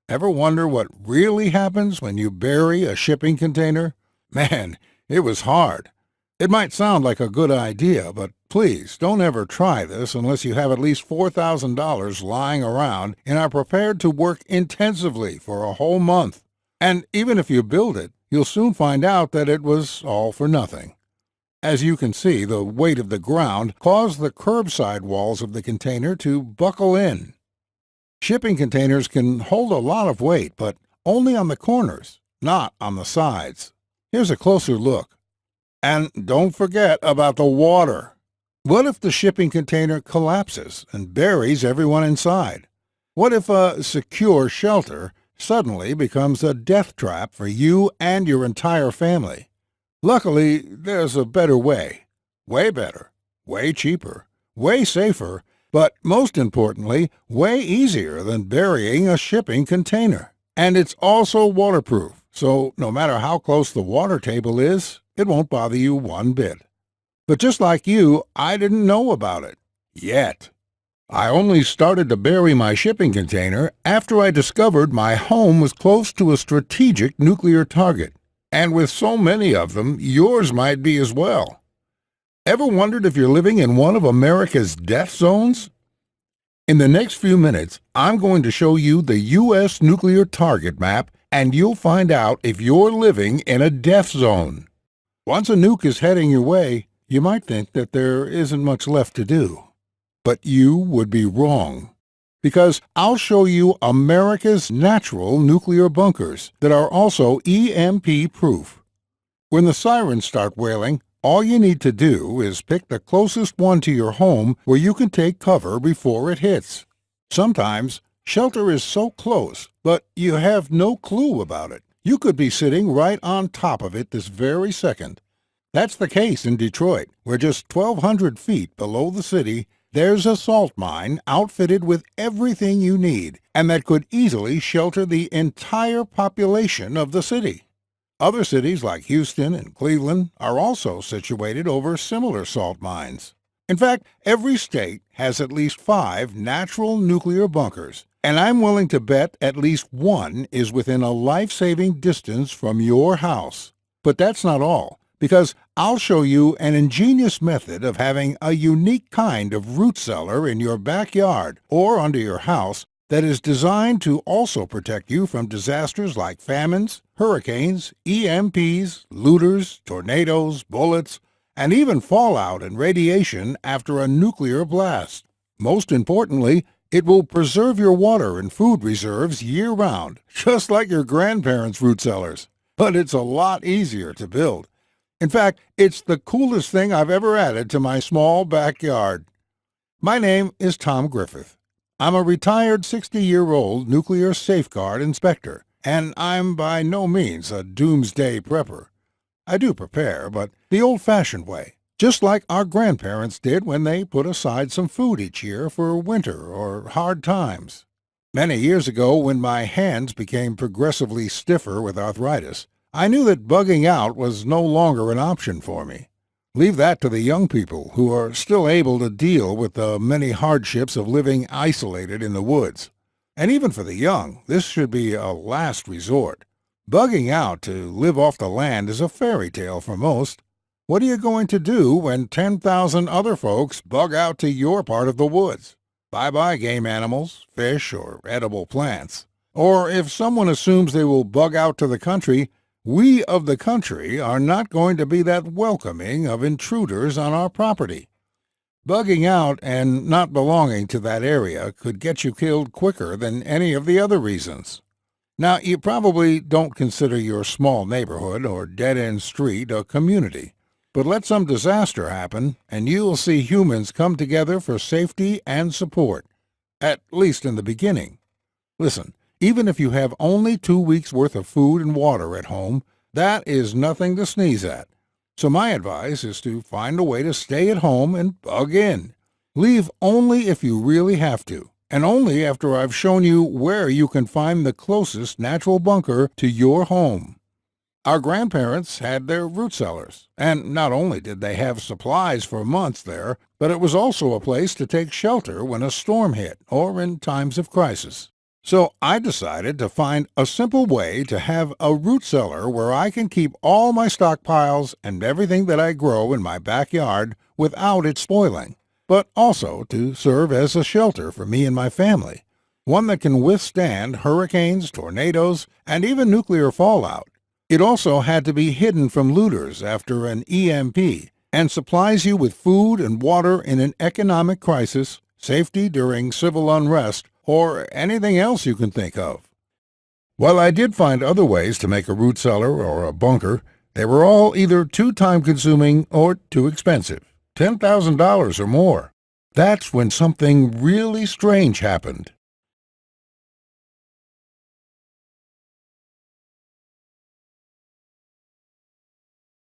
Ever wonder what really happens when you bury a shipping container? Man, it was hard. It might sound like a good idea, but please don't ever try this unless you have at least $4,000 lying around and are prepared to work intensively for a whole month. And even if you build it, you'll soon find out that it was all for nothing. As you can see, the weight of the ground caused the curbside walls of the container to buckle in. Shipping containers can hold a lot of weight, but only on the corners, not on the sides. Here's a closer look. And don't forget about the water. What if the shipping container collapses and buries everyone inside? What if a secure shelter suddenly becomes a death trap for you and your entire family? Luckily, there's a better way. Way better, way cheaper, way safer, but most importantly, way easier than burying a shipping container. And it's also waterproof, so no matter how close the water table is, it won't bother you one bit. But just like you, I didn't know about it. Yet. I only started to bury my shipping container after I discovered my home was close to a strategic nuclear target. And with so many of them, yours might be as well. Ever wondered if you're living in one of America's death zones? In the next few minutes, I'm going to show you the U.S. nuclear target map, and you'll find out if you're living in a death zone. Once a nuke is heading your way, you might think that there isn't much left to do. But you would be wrong. Because I'll show you America's natural nuclear bunkers that are also EMP-proof. When the sirens start wailing, all you need to do is pick the closest one to your home where you can take cover before it hits. Sometimes, shelter is so close, but you have no clue about it. You could be sitting right on top of it this very second. That's the case in Detroit, where just 1,200 feet below the city, there's a salt mine outfitted with everything you need, and that could easily shelter the entire population of the city. Other cities like Houston and Cleveland are also situated over similar salt mines. In fact, every state has at least 5 natural nuclear bunkers, and I'm willing to bet at least one is within a life-saving distance from your house. But that's not all, because I'll show you an ingenious method of having a unique kind of root cellar in your backyard or under your house that is designed to also protect you from disasters like famines, hurricanes, EMPs, looters, tornadoes, bullets, and even fallout and radiation after a nuclear blast. Most importantly, it will preserve your water and food reserves year-round, just like your grandparents' root cellars. But it's a lot easier to build. In fact, it's the coolest thing I've ever added to my small backyard. My name is Tom Griffith. I'm a retired 60-year-old nuclear safeguard inspector, and I'm by no means a doomsday prepper. I do prepare, but the old-fashioned way, just like our grandparents did when they put aside some food each year for winter or hard times. Many years ago, when my hands became progressively stiffer with arthritis, I knew that bugging out was no longer an option for me. Leave that to the young people who are still able to deal with the many hardships of living isolated in the woods. And even for the young, this should be a last resort. Bugging out to live off the land is a fairy tale for most. What are you going to do when 10,000 other folks bug out to your part of the woods? Bye-bye game animals, fish, or edible plants. Or if someone assumes they will bug out to the country, we of the country are not going to be that welcoming of intruders on our property. Bugging out and not belonging to that area could get you killed quicker than any of the other reasons. Now, you probably don't consider your small neighborhood or dead-end street a community, but let some disaster happen, and you'll see humans come together for safety and support, at least in the beginning. Listen, even if you have only 2 weeks' worth of food and water at home, that is nothing to sneeze at. So my advice is to find a way to stay at home and bug in. Leave only if you really have to, and only after I've shown you where you can find the closest natural bunker to your home. Our grandparents had their root cellars, and not only did they have supplies for months there, but it was also a place to take shelter when a storm hit or in times of crisis. So I decided to find a simple way to have a root cellar where I can keep all my stockpiles and everything that I grow in my backyard without it spoiling, but also to serve as a shelter for me and my family, one that can withstand hurricanes, tornadoes, and even nuclear fallout. It also had to be hidden from looters after an EMP and supplies you with food and water in an economic crisis, safety during civil unrest, or anything else you can think of. While I did find other ways to make a root cellar or a bunker, they were all either too time-consuming or too expensive, $10,000 or more. That's when something really strange happened.